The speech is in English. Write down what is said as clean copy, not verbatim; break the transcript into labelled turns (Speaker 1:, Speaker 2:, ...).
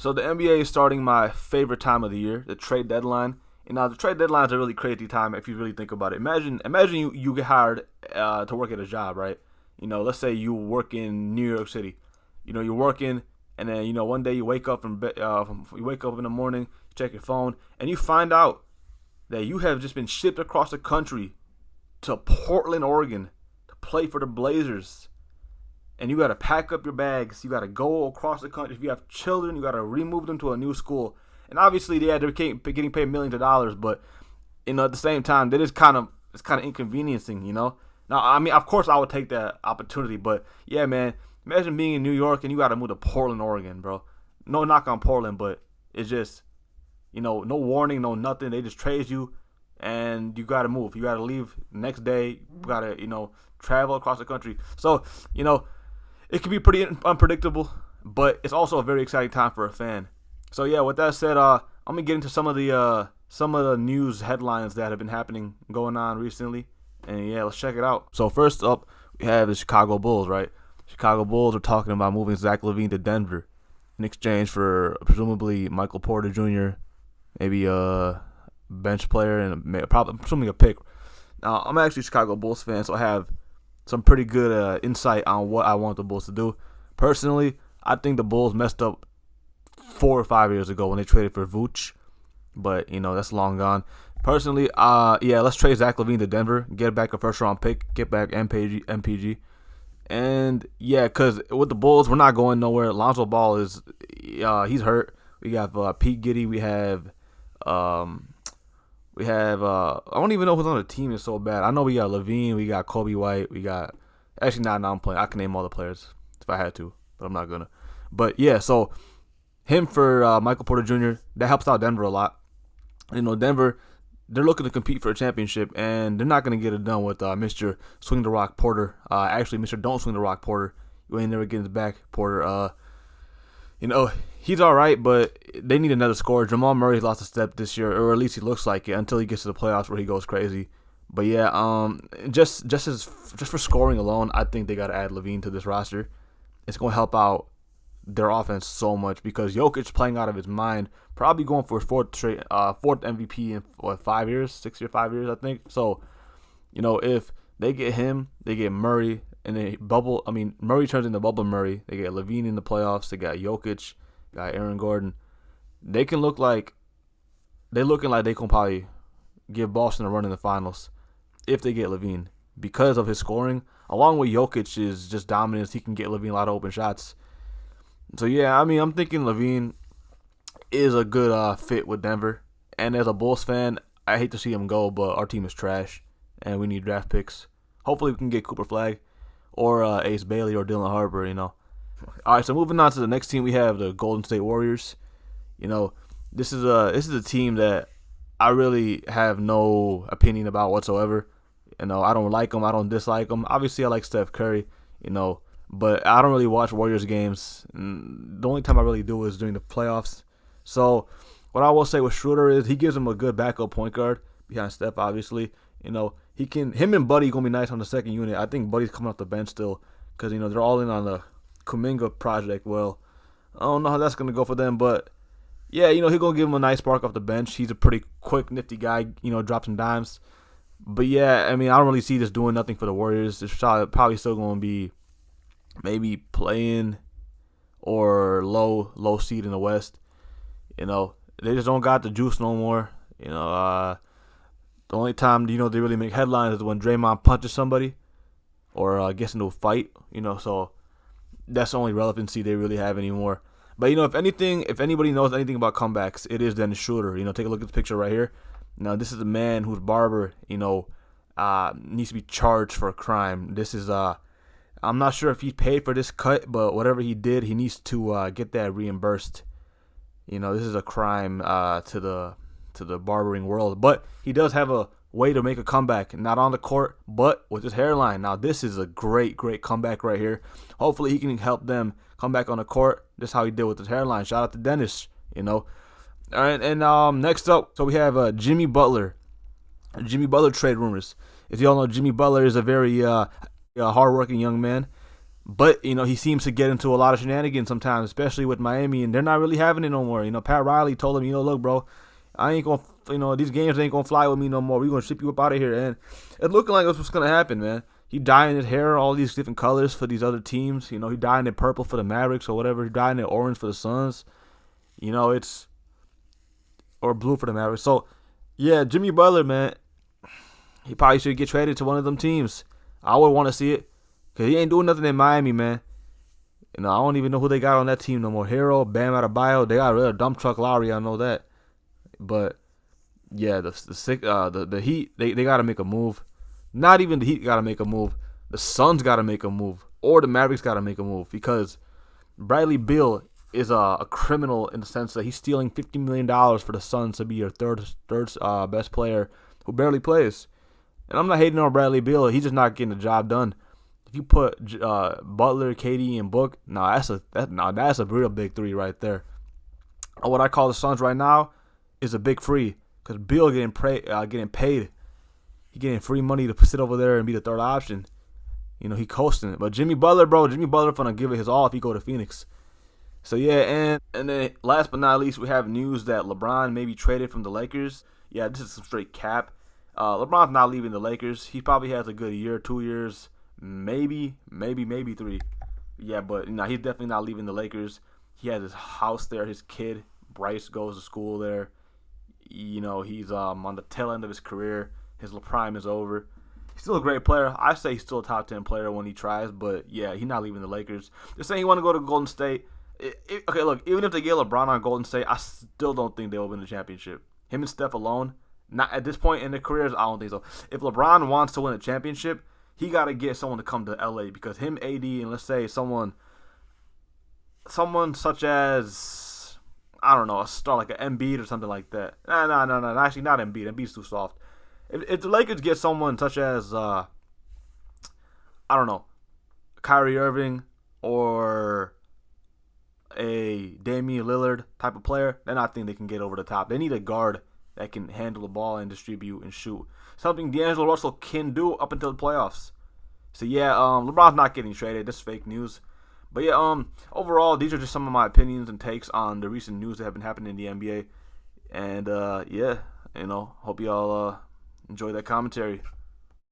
Speaker 1: So the NBA is starting my favorite time of the year, the trade deadline. And now the trade deadline is a really crazy time if you really think about it. Imagine you get hired to work at a job, right? Let's say you work in New York City. You're working, and then one day you wake up you wake up in the morning, you check your phone, and you find out that you have just been shipped across the country to Portland, Oregon, to play for the Blazers. And you got to pack up your bags. You got to go across the country. If you have children, you got to remove them to a new school. And obviously, they're getting paid millions of dollars, but at the same time, that is it's kind of inconveniencing. Now, I mean, of course, I would take that opportunity, but yeah, man, imagine being in New York and you got to move to Portland, Oregon, bro. No knock on Portland, but it's just, no warning, no nothing. They just trade you, and you got to move. You got to leave the next day. You got to, travel across the country. So, it can be pretty unpredictable, but it's also a very exciting time for a fan. So yeah, with that said, I'm gonna get into some of the news headlines that have been going on recently, and yeah, let's check it out. So first up, we have the Chicago Bulls, right? Chicago Bulls are talking about moving Zach LaVine to Denver in exchange for presumably Michael Porter Jr., maybe a bench player, and probably assuming a pick. Now, I'm actually a Chicago Bulls fan, so I have some pretty good insight on what I want the Bulls to do. Personally, I think the Bulls messed up 4 or 5 years ago when they traded for Vooch, but that's long gone. Personally, let's trade Zach LaVine to Denver, get back a first round pick, get back MPG, and yeah, because with the Bulls we're not going nowhere. Lonzo Ball is he's hurt. We have Pete Giddy. We have I don't even know who's on the team. Is so bad. I know we got LaVine, we got Kobe White, we got actually now I'm playing. I can name all the players if I had to, but I'm not gonna. But yeah, so him for Michael Porter Jr., that helps out Denver a lot. Denver, they're looking to compete for a championship, and they're not going to get it done with Mr. Swing the Rock Porter. Actually, Mr. Don't Swing the Rock Porter. You ain't never getting it back, Porter. He's all right, but they need another scorer. Jamal Murray's lost a step this year, or at least he looks like it, until he gets to the playoffs where he goes crazy. But yeah, just for scoring alone, I think they got to add LaVine to this roster. It's going to help out their offense so much because Jokic playing out of his mind, probably going for his fourth MVP in 5 years, 6 years, 5 years, I think. So, if they get him, they get Murray, and Murray turns into Bubble Murray. They get LaVine in the playoffs. They got Jokic, got Aaron Gordon. They can look like they can probably give Boston a run in the finals if they get LaVine because of his scoring, along with Jokic's just dominance. He can get LaVine a lot of open shots. So yeah, I'm thinking LaVine is a good fit with Denver. And as a Bulls fan, I hate to see him go, but our team is trash, and we need draft picks. Hopefully, we can get Cooper Flag, or Ace Bailey, or Dylan Harper. All right, so moving on to the next team, we have the Golden State Warriors. This is a team that I really have no opinion about whatsoever. I don't like them. I don't dislike them. Obviously, I like Steph Curry. But I don't really watch Warriors games. The only time I really do is during the playoffs. So what I will say with Schroeder is he gives him a good backup point guard behind Steph, obviously. Him and Buddy going to be nice on the second unit. I think Buddy's coming off the bench still because, they're all in on the Kuminga project. Well, I don't know how that's going to go for them, but yeah, he's going to give him a nice spark off the bench. He's a pretty quick, nifty guy, drops some dimes. But yeah, I don't really see this doing nothing for the Warriors. It's probably still going to be maybe playing or low seed in the West. They just don't got the juice no more. The only time they really make headlines is when Draymond punches somebody or gets into a fight. So that's the only relevancy they really have anymore. But if anybody knows anything about comebacks, it is Dennis Schroeder. Take a look at the picture right here. Now this is a man whose barber needs to be charged for a crime. This is I'm not sure if he paid for this cut, but whatever he did, he needs to get that reimbursed. This is a crime to the barbering world. But he does have a way to make a comeback, not on the court, but with his hairline. Now, this is a great comeback right here. Hopefully, he can help them come back on the court. Just how he did with his hairline. Shout out to Dennis, All right, and next up, so we have Jimmy Butler. Jimmy Butler trade rumors. If y'all know, Jimmy Butler is a very hardworking young man. But he seems to get into a lot of shenanigans sometimes, especially with Miami, and they're not really having it no more. Pat Riley told him, look, bro, I ain't gonna, these games ain't gonna fly with me no more. We're gonna ship you up out of here, and it looking like that's what's gonna happen, man. He dyeing his hair all these different colors for these other teams. He dyeing it purple for the Mavericks or whatever. He dyeing it orange for the Suns. It's or blue for the Mavericks. So yeah, Jimmy Butler, man, he probably should get traded to one of them teams. I would want to see it. Because he ain't doing nothing in Miami, man. I don't even know who they got on that team no more. Hero, Bam Adebayo. They got rid of Dump Truck Lowry. I know that. But, yeah, the Heat, they got to make a move. Not even the Heat got to make a move. The Suns got to make a move. Or the Mavericks got to make a move. Because Bradley Beal is a criminal in the sense that he's stealing $50 million for the Suns to be your third best player who barely plays. And I'm not hating on Bradley Beal. He's just not getting the job done. If you put Butler, KD, and Book, that's a real big three right there. And what I call the Suns right now is a big free because Beal getting paid. He getting free money to sit over there and be the third option. He coasting it. But Jimmy Butler gonna give it his all if he go to Phoenix. So yeah, and then last but not least, we have news that LeBron may be traded from the Lakers. Yeah, this is some straight cap. LeBron's not leaving the Lakers. He probably has a good year, 2 years. Maybe 3. Yeah, but he's definitely not leaving the Lakers. He has his house there. His kid Bryce goes to school there. He's on the tail end of his career. His prime is over. He's still a great player. I say he's still a top 10 player when he tries, but yeah, he's not leaving the Lakers. They're saying he want to go to Golden State. Okay, look, even if they get LeBron on Golden State, I still don't think they will win the championship. Him and Steph alone, not at this point in their careers, I don't think so. If LeBron wants to win a championship, he got to get someone to come to LA because him, AD, and let's say someone such as, I don't know, a star like an Embiid or something like that. No. Actually, not Embiid. Embiid's too soft. If the Lakers get someone such as, I don't know, Kyrie Irving or a Damian Lillard type of player, then I think they can get over the top. They need a guard that can handle the ball and distribute and shoot. Something D'Angelo Russell can do up until the playoffs. So yeah, LeBron's not getting traded. This is fake news. But yeah, overall, these are just some of my opinions and takes on the recent news that have been happening in the NBA. And yeah, hope y'all enjoy that commentary.